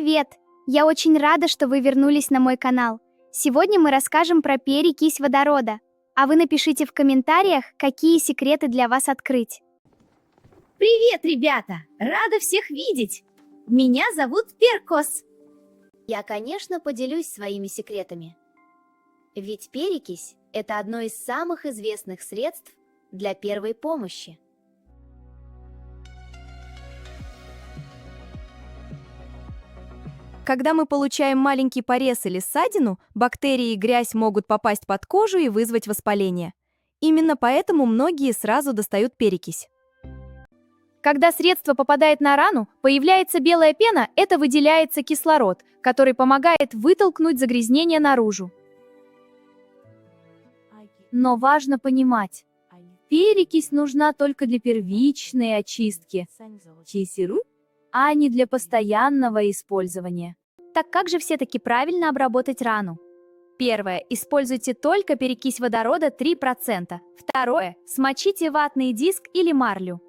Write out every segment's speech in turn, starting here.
Привет! Я очень рада, что вы вернулись на мой канал. Сегодня мы расскажем про перекись водорода. А вы напишите в комментариях, какие секреты для вас открыть. Привет, ребята! Рада всех видеть! Меня зовут Перкос. Я, конечно, поделюсь своими секретами. Ведь перекись– это одно из самых известных средств для первой помощи. Когда мы получаем маленький порез или ссадину, бактерии и грязь могут попасть под кожу и вызвать воспаление. Именно поэтому многие сразу достают перекись. Когда средство попадает на рану, появляется белая пена, это выделяется кислород, который помогает вытолкнуть загрязнение наружу. Но важно понимать, перекись нужна только для первичной очистки, а не для постоянного использования. Так как же все-таки правильно обработать рану? Первое. Используйте только перекись водорода 3%. Второе. Смочите ватный диск или марлю.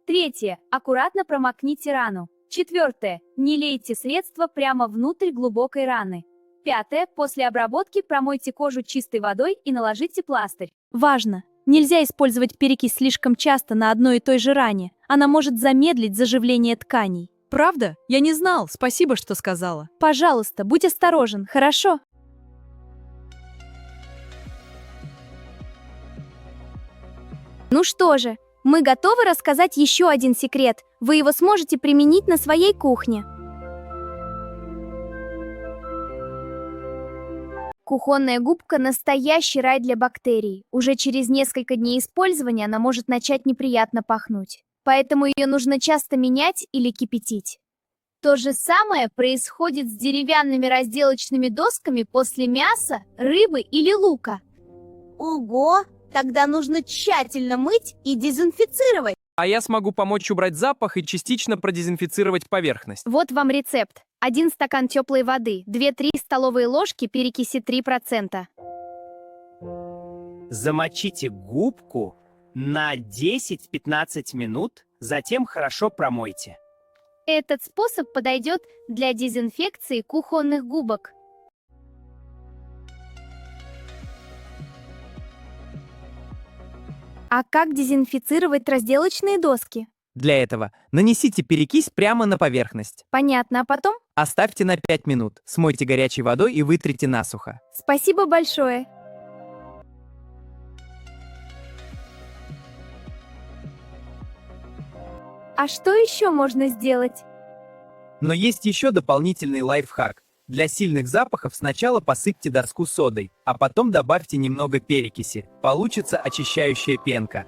Третье. Аккуратно промокните рану. Четвертое. Не лейте средство прямо внутрь глубокой раны. Пятое. После обработки промойте кожу чистой водой и наложите пластырь. Важно! Нельзя использовать перекись слишком часто на одной и той же ране. Она может замедлить заживление тканей. Правда? Я не знал. Спасибо, что сказала. Пожалуйста, будь осторожен, хорошо? Ну что же, мы готовы рассказать еще один секрет. Вы его сможете применить на своей кухне. Кухонная губка – настоящий рай для бактерий. Уже через несколько дней использования она может начать неприятно пахнуть. Поэтому ее нужно часто менять или кипятить. То же самое происходит с деревянными разделочными досками после мяса, рыбы или лука. Ого! Тогда нужно тщательно мыть и дезинфицировать. А я смогу помочь убрать запах и частично продезинфицировать поверхность. Вот вам рецепт. 1 стакан теплой воды, 2-3 столовые ложки перекиси 3%. Замочите губку на 10-15 минут, затем хорошо промойте. Этот способ подойдет для дезинфекции кухонных губок. А как дезинфицировать разделочные доски? Для этого нанесите перекись прямо на поверхность. Понятно, а потом? Оставьте на 5 минут, смойте горячей водой и вытрите насухо. Спасибо большое. А что еще можно сделать? Но есть еще дополнительный лайфхак. Для сильных запахов сначала посыпьте доску содой, а потом добавьте немного перекиси. Получится очищающая пенка.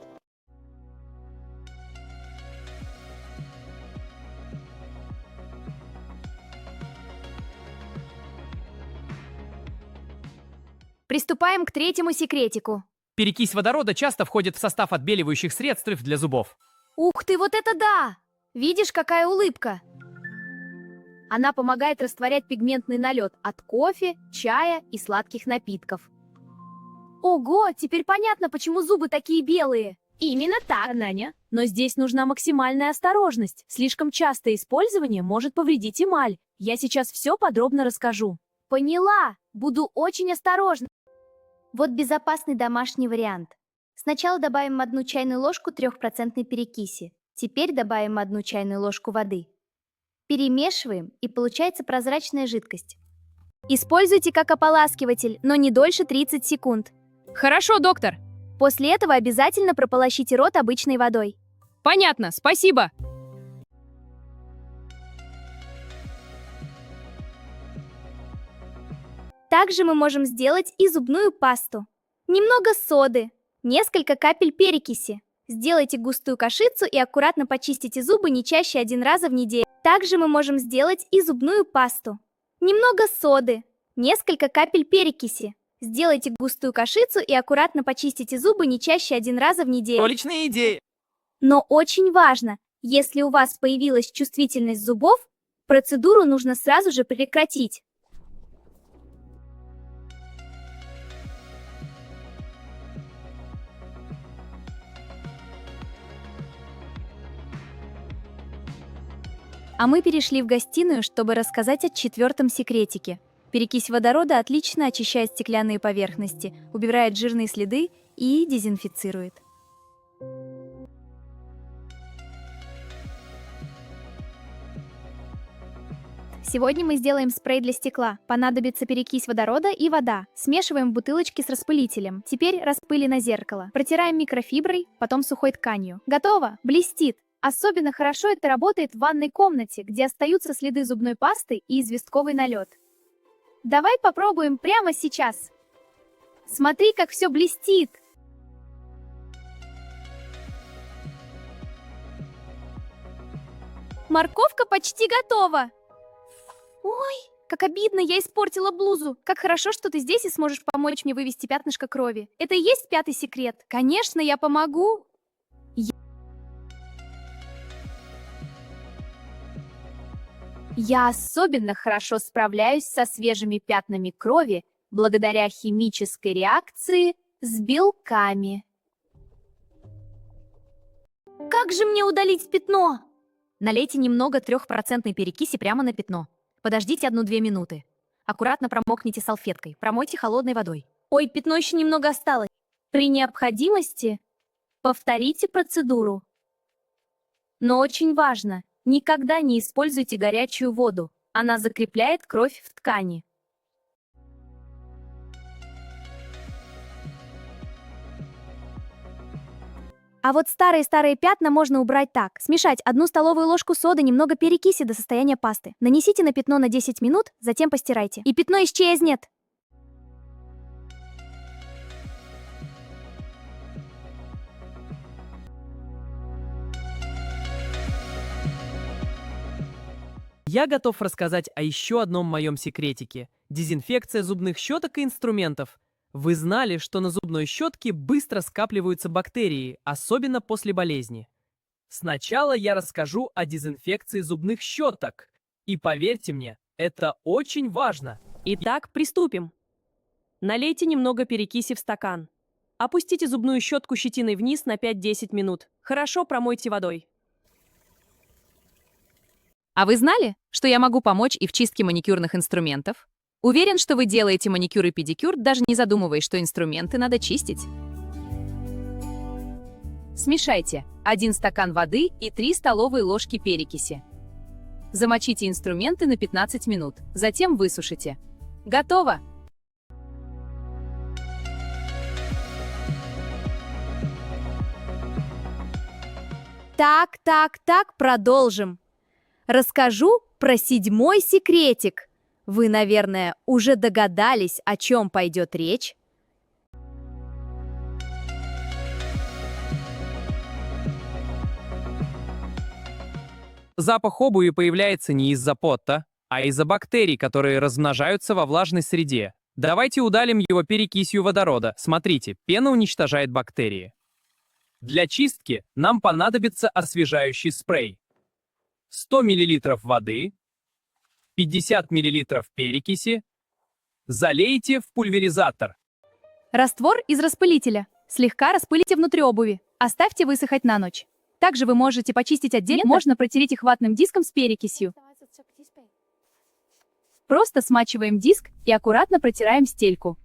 Приступаем к третьему секретику. Перекись водорода часто входит в состав отбеливающих средств для зубов. Ух ты, вот это да! Видишь, какая улыбка? Она помогает растворять пигментный налет от кофе, чая и сладких напитков. Ого, теперь понятно, почему зубы такие белые. Именно так, Наня. Но здесь нужна максимальная осторожность. Слишком частое использование может повредить эмаль. Я сейчас все подробно расскажу. Поняла. Буду очень осторожна. Вот безопасный домашний вариант. Сначала добавим 1 чайную ложку 3% перекиси. Теперь добавим 1 чайную ложку воды. Перемешиваем, и получается прозрачная жидкость. Используйте как ополаскиватель, но не дольше 30 секунд. Хорошо, доктор. После этого обязательно прополощите рот обычной водой. Понятно, спасибо. Также мы можем сделать и зубную пасту. Немного соды, несколько капель перекиси. Сделайте густую кашицу и аккуратно почистите зубы не чаще 1 раз в неделю. Также мы можем сделать и зубную пасту. Немного соды, несколько капель перекиси. Сделайте густую кашицу и аккуратно почистите зубы не чаще 1 раз в неделю. Отличная идея! Но очень важно, если у вас появилась чувствительность зубов, процедуру нужно сразу же прекратить. А мы перешли в гостиную, чтобы рассказать о четвертом секретике. Перекись водорода отлично очищает стеклянные поверхности, убирает жирные следы и дезинфицирует. Сегодня мы сделаем спрей для стекла. Понадобится перекись водорода и вода. Смешиваем в бутылочке с распылителем. Теперь распыли на зеркало. Протираем микрофиброй, потом сухой тканью. Готово! Блестит! Особенно хорошо это работает в ванной комнате, где остаются следы зубной пасты и известковый налет. Давай попробуем прямо сейчас. Смотри, как все блестит! Морковка почти готова! Ой, как обидно, я испортила блузу. Как хорошо, что ты здесь и сможешь помочь мне вывести пятнышко крови. Это и есть пятый секрет. Конечно, я помогу. Я особенно хорошо справляюсь со свежими пятнами крови благодаря химической реакции с белками. Как же мне удалить пятно? Налейте немного 3% перекиси прямо на пятно. Подождите 1-2 минуты. Аккуратно промокните салфеткой, промойте холодной водой. Ой, пятно еще немного осталось. При необходимости повторите процедуру. Но очень важно, никогда не используйте горячую воду. Она закрепляет кровь в ткани. А вот старые-старые пятна можно убрать так. Смешать 1 столовую ложку соды, немного перекиси до состояния пасты. Нанесите на пятно на 10 минут, затем постирайте. И пятно исчезнет. Я готов рассказать о еще одном моем секретике – дезинфекция зубных щеток и инструментов. Вы знали, что на зубной щетке быстро скапливаются бактерии, особенно после болезни? Сначала я расскажу о дезинфекции зубных щеток. И поверьте мне, это очень важно. Итак, приступим. Налейте немного перекиси в стакан. Опустите зубную щетку щетиной вниз на 5-10 минут. Хорошо промойте водой. А вы знали, что я могу помочь и в чистке маникюрных инструментов? Уверен, что вы делаете маникюр и педикюр, даже не задумываясь, что инструменты надо чистить. Смешайте 1 стакан воды и 3 столовые ложки перекиси. Замочите инструменты на 15 минут, затем высушите. Готово! Так, продолжим. Расскажу про 7-й секретик. Вы, наверное, уже догадались, о чем пойдет речь? Запах обуви появляется не из-за пота, а из-за бактерий, которые размножаются во влажной среде. Давайте удалим его перекисью водорода. Смотрите, пена уничтожает бактерии. Для чистки нам понадобится освежающий спрей. 100 мл воды, 50 мл перекиси. Залейте в пульверизатор. Раствор из распылителя. Слегка распылите внутри обуви. Оставьте высыхать на ночь. Также вы можете почистить отдельно, можно протереть их ватным диском с перекисью. Просто смачиваем диск и аккуратно протираем стельку.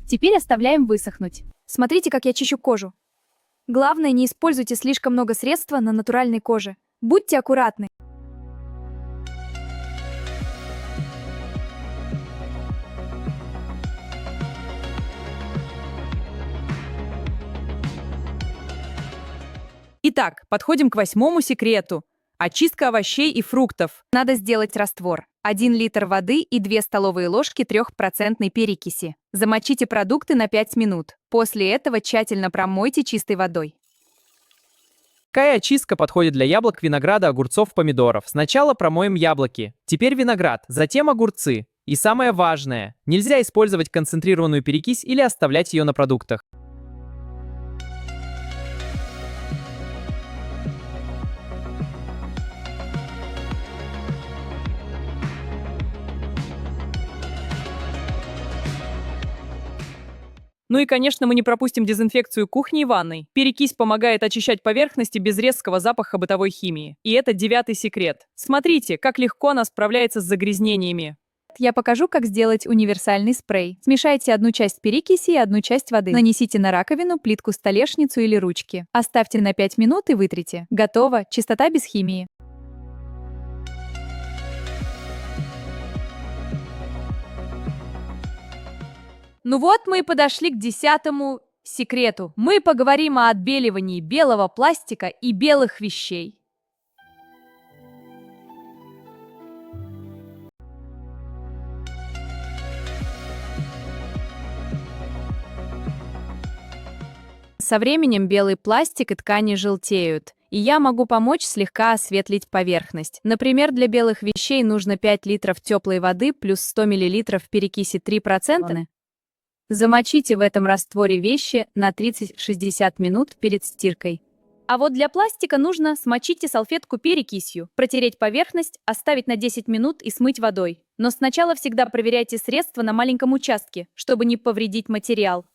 Теперь оставляем высохнуть. Смотрите, как я чищу кожу. Главное, не используйте слишком много средства на натуральной коже. Будьте аккуратны. Итак, подходим к 8-му секрету. Очистка овощей и фруктов. Надо сделать раствор. 1 литр воды и 2 столовые ложки 3% перекиси. Замочите продукты на 5 минут. После этого тщательно промойте чистой водой. Какая очистка подходит для яблок, винограда, огурцов, помидоров? Сначала промоем яблоки, теперь виноград, затем огурцы. И самое важное, нельзя использовать концентрированную перекись или оставлять ее на продуктах. Ну и, конечно, мы не пропустим дезинфекцию кухни и ванной. Перекись помогает очищать поверхности без резкого запаха бытовой химии. И это 9-й секрет. Смотрите, как легко она справляется с загрязнениями. Я покажу, как сделать универсальный спрей. Смешайте одну часть перекиси и одну часть воды. Нанесите на раковину, плитку, столешницу или ручки. Оставьте на 5 минут и вытрите. Готово. Чистота без химии. Ну вот мы и подошли к 10-му секрету. Мы поговорим о отбеливании белого пластика и белых вещей. Со временем белый пластик и ткани желтеют, и я могу помочь слегка осветлить поверхность. Например, для белых вещей нужно 5 литров теплой воды плюс 100 мл перекиси 3%. Замочите в этом растворе вещи на 30-60 минут перед стиркой. А вот для пластика нужно смочите салфетку перекисью, протереть поверхность, оставить на 10 минут и смыть водой. Но сначала всегда проверяйте средство на маленьком участке, чтобы не повредить материал.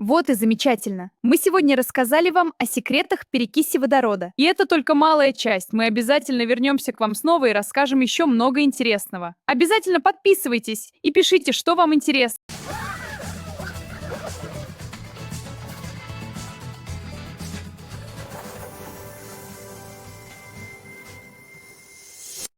Вот и замечательно. Мы сегодня рассказали вам о секретах перекиси водорода. И это только малая часть. Мы обязательно вернемся к вам снова и расскажем еще много интересного. Обязательно подписывайтесь и пишите, что вам интересно.